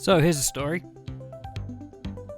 So here's a story.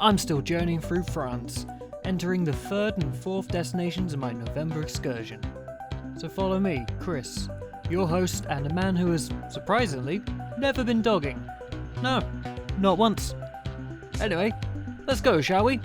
I'm still journeying through France, entering the third and fourth destinations in my November excursion. So follow me, Chris, your host and a man who has, surprisingly, never been dogging. No, not once. Anyway, let's go, shall we?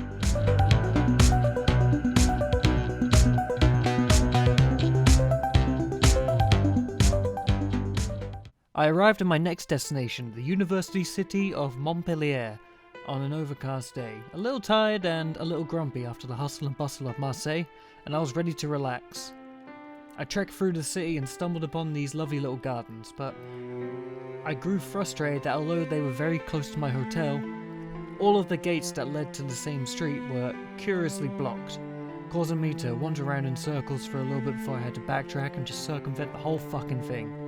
I arrived at my next destination, the university city of Montpellier, on an overcast day. A little tired and a little grumpy after the hustle and bustle of Marseille, and I was ready to relax. I trekked through the city and stumbled upon these lovely little gardens, but I grew frustrated that although they were very close to my hotel, all of the gates that led to the same street were curiously blocked, causing me to wander around in circles for a little bit before I had to backtrack and just circumvent the whole fucking thing.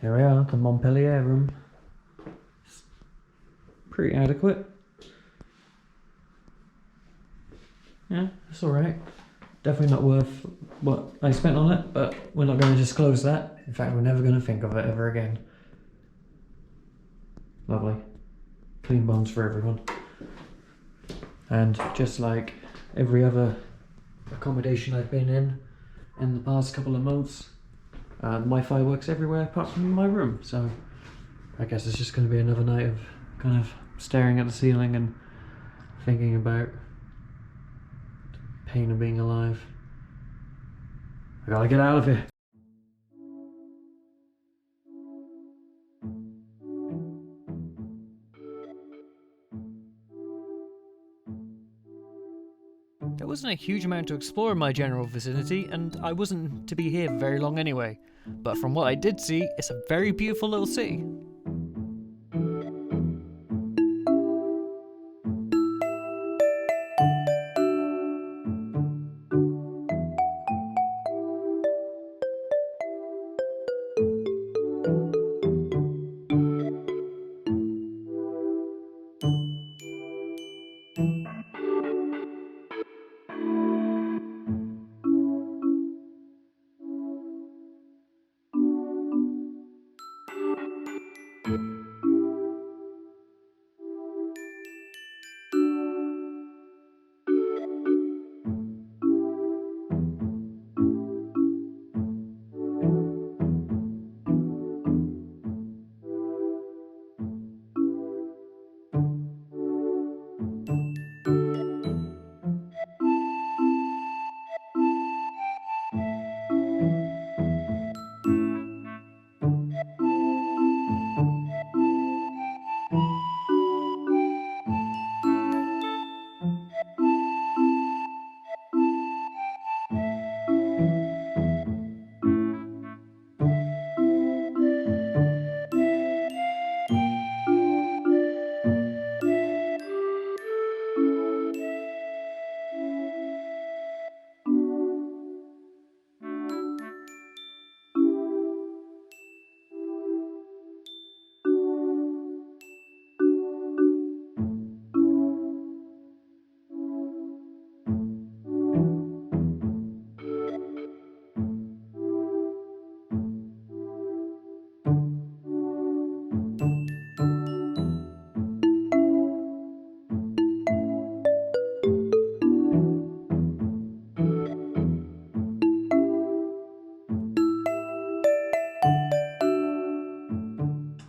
Here we are, the Montpellier room. It's pretty adequate. Yeah, it's alright. Definitely not worth what I spent on it, but we're not going to disclose that. In fact, we're never going to think of it ever again. Lovely. Clean bones for everyone. And just like every other accommodation I've been in the past couple of months, Wi-Fi works everywhere apart from my room, so I guess it's just going to be another night of kind of staring at the ceiling and thinking about the pain of being alive. I gotta get out of here. There wasn't a huge amount to explore in my general vicinity, and I wasn't to be here very long anyway. But from what I did see, it's a very beautiful little city.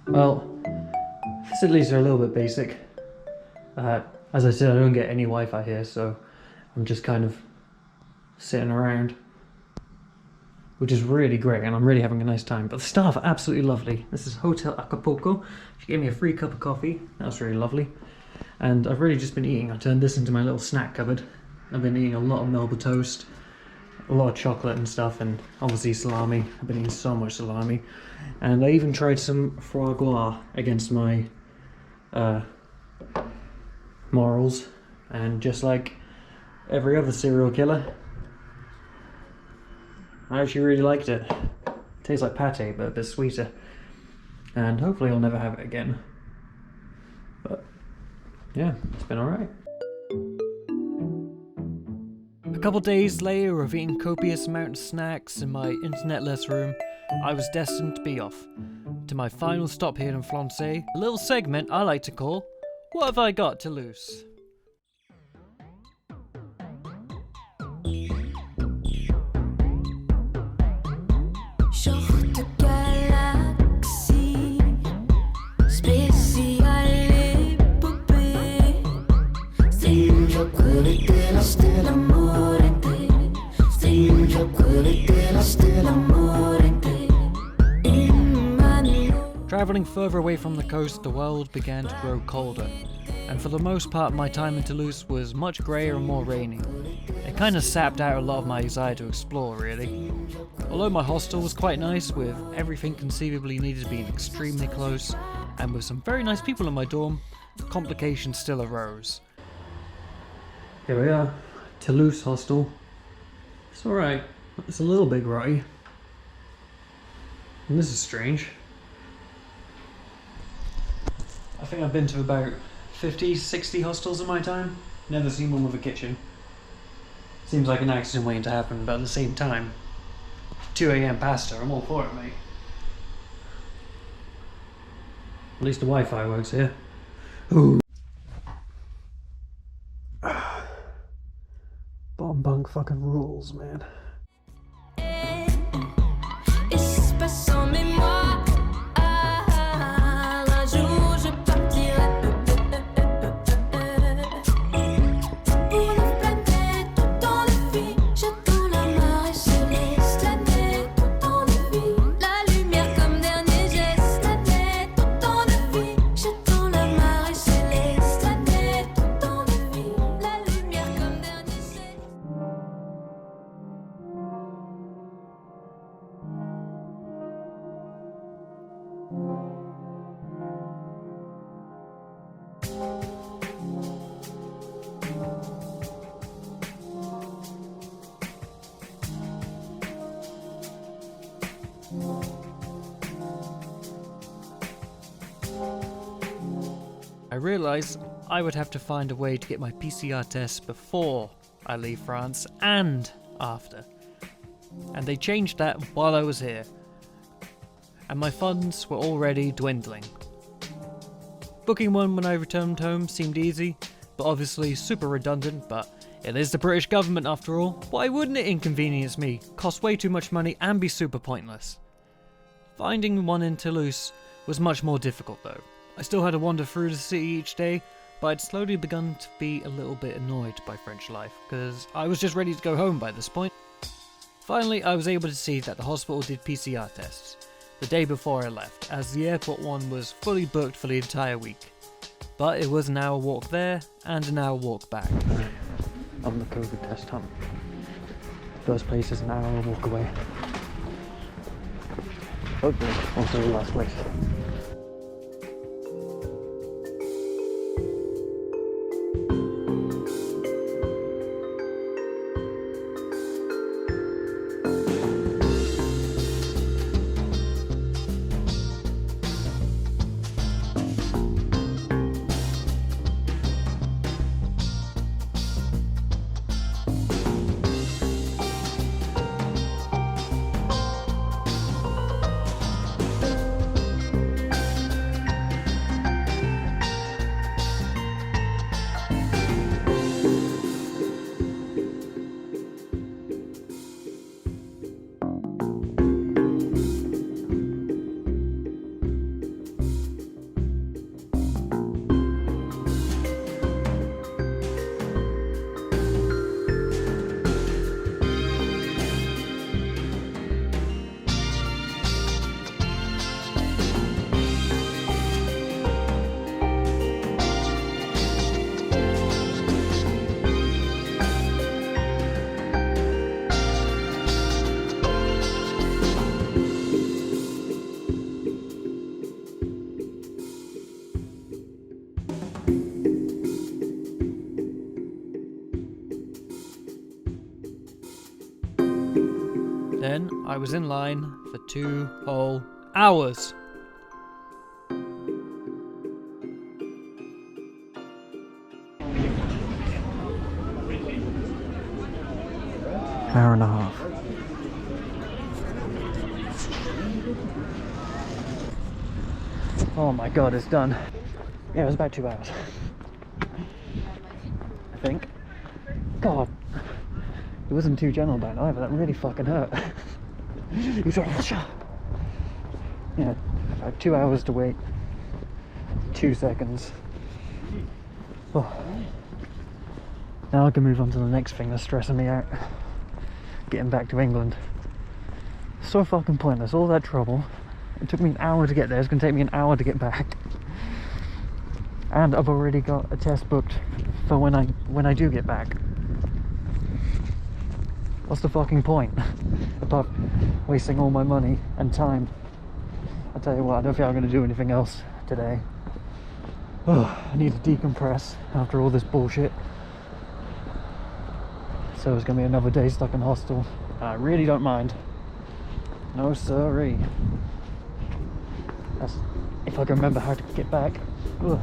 Well, facilities are a little bit basic. As I said, I don't get any Wi-Fi here, so I'm just kind of sitting around, which is really great, and I'm really having a nice time. But the staff are absolutely lovely. This is Hotel Acapulco. She gave me a free cup of coffee. That was really lovely. And I've really just been eating. I turned this into my little snack cupboard. I've been eating a lot of Melba toast, a lot of chocolate and stuff, and obviously salami. I've been eating so much salami. And I even tried some foie gras against my morals, and just like every other serial killer, I actually really liked it. Tastes like pate, but a bit sweeter. And hopefully I'll never have it again. But yeah, it's been alright. A couple days later of eating copious amounts of snacks in my internetless room, I was destined to be off to my final stop here in France, a little segment I like to call What Have I Got to Lose? Travelling further away from the coast, the world began to grow colder, and for the most part my time in Toulouse was much greyer and more rainy. It kind of sapped out a lot of my desire to explore, really. Although my hostel was quite nice, with everything conceivably needed being extremely close, and with some very nice people in my dorm, complications still arose. Here we are, Toulouse hostel. It's alright, it's a little bit grotty. And this is strange. I think I've been to about 50, 60 hostels in my time. Never seen one with a kitchen. Seems like an accident waiting to happen, but at the same time, 2 AM pasta, I'm all for it, mate. At least the Wi-Fi works here. Ooh. Bomb bunk fucking rules, man. I realised I would have to find a way to get my PCR test before I leave France and after. And they changed that while I was here. And my funds were already dwindling. Booking one when I returned home seemed easy, but obviously super redundant, but it is the British government after all. Why wouldn't it inconvenience me, cost way too much money and be super pointless? Finding one in Toulouse was much more difficult though. I still had to wander through the city each day, but I'd slowly begun to be a little bit annoyed by French life, because I was just ready to go home by this point. Finally, I was able to see that the hospital did PCR tests the day before I left, as the airport one was fully booked for the entire week. But it was an hour walk there, and an hour walk back. On the COVID test hunt. First place is an hour walk away. Hopefully, also the last place. Then I was in line for 2 whole hours. Hour and a half. Oh my god, it's done. Yeah, it was about 2 hours. I think. God. It wasn't too gentle about it either, that really fucking hurt. You sort of, yeah, about 2 hours to wait. 2 seconds. Oh. Now I can move on to the next thing that's stressing me out. Getting back to England. So fucking pointless, all that trouble. It took me an hour to get there, it's gonna take me an hour to get back. And I've already got a test booked for when I do get back. What's the fucking point? Apart from wasting all my money and time. I tell you what, I don't think I'm gonna do anything else today. Oh, I need to decompress after all this bullshit. So it's gonna be another day stuck in hostel. I really don't mind. No siree. That's if I can remember how to get back. Ugh.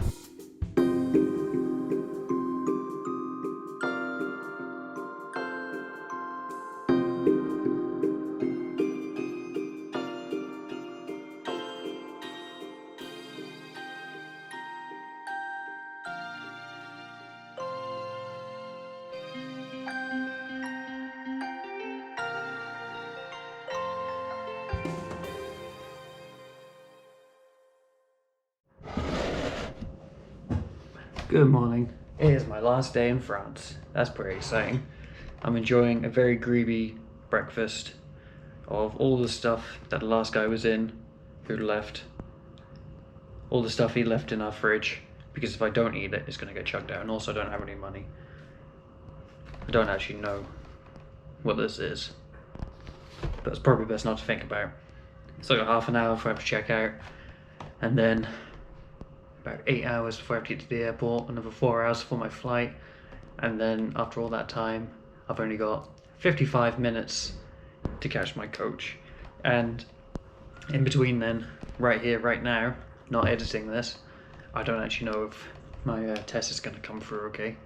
Good morning. It is my last day in France. That's pretty exciting. I'm enjoying a very greedy breakfast of all the stuff that the last guy was in who left. All the stuff he left in our fridge, because if I don't eat it, it's going to get chucked out, and also I don't have any money. I don't actually know what this is, but it's probably best not to think about. It's like a half an hour before I have to check out, and then about 8 hours before I have to get to the airport, another 4 hours for my flight, and then after all that time I've only got 55 minutes to catch my coach. And in between then, right here, right now, not editing this, I don't actually know if my test is going to come through okay,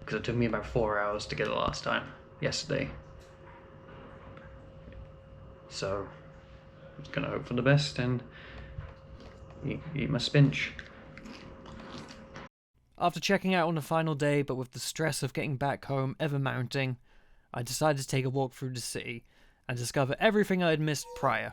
because it took me about 4 hours to get it last time, yesterday. So I'm just going to hope for the best and eat my spinach. After checking out on the final day, but with the stress of getting back home ever mounting, I decided to take a walk through the city and discover everything I had missed prior.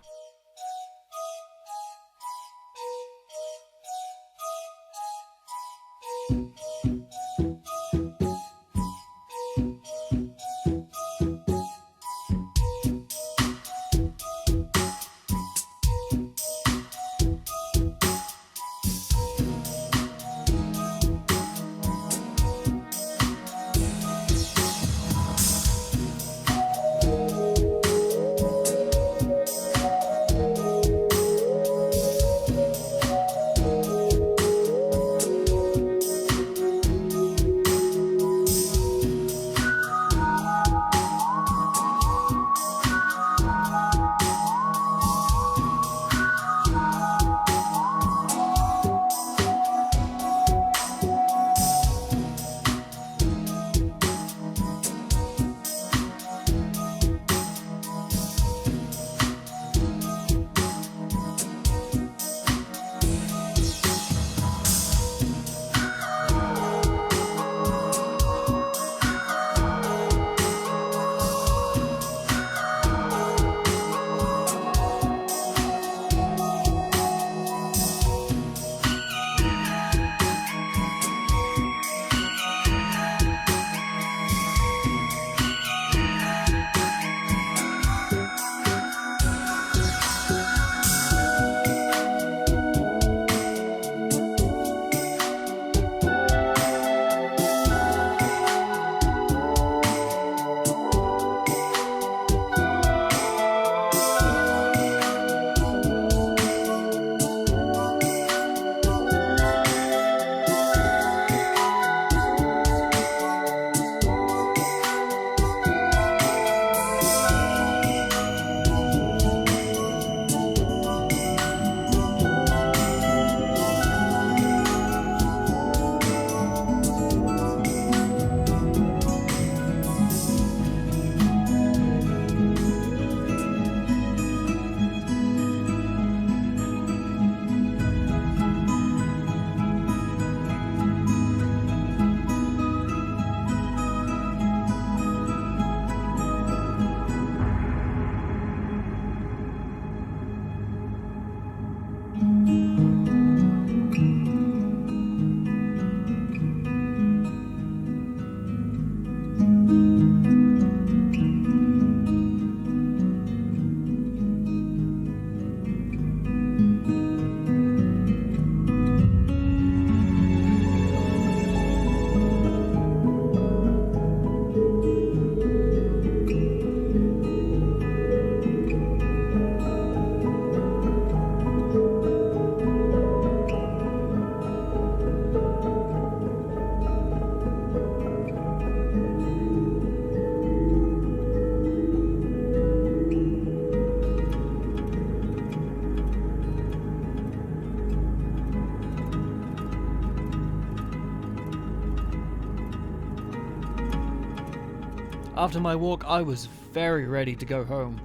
After my walk, I was very ready to go home.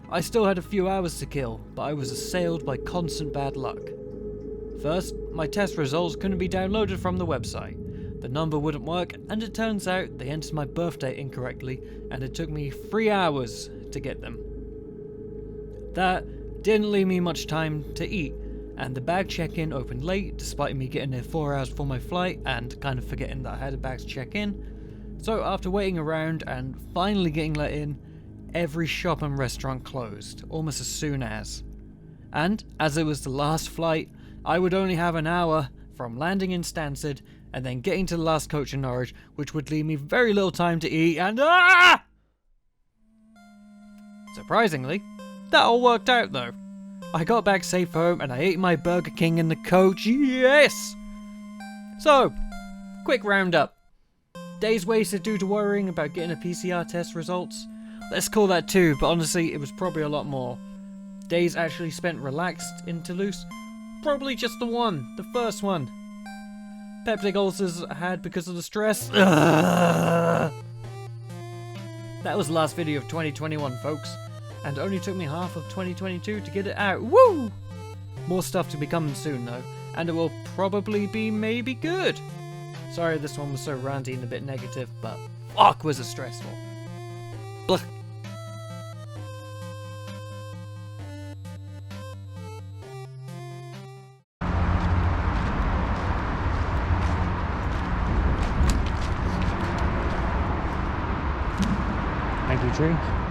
I still had a few hours to kill, but I was assailed by constant bad luck. First, my test results couldn't be downloaded from the website. The number wouldn't work, and it turns out they entered my birthday incorrectly, and it took me 3 hours to get them. That didn't leave me much time to eat, and the bag check-in opened late despite me getting there 4 hours before my flight and kind of forgetting that I had a bag to check in. So after waiting around and finally getting let in, every shop and restaurant closed almost as soon as. And as it was the last flight, I would only have an hour from landing in Stansted and then getting to the last coach in Norwich, which would leave me very little time to eat and Surprisingly, that all worked out though. I got back safe home and I ate my Burger King in the coach, yes! So, quick roundup. Days wasted due to worrying about getting a PCR test results. Let's call that 2, but honestly it was probably a lot more. Days actually spent relaxed in Toulouse. Probably just the one, the first one. Peptic ulcers I had because of the stress. That was the last video of 2021, folks. And it only took me half of 2022 to get it out. Woo! More stuff to be coming soon though, and it will probably be maybe good. Sorry this one was so ranty and a bit negative, but fuck was it stressful. Blech. Thank you, tree.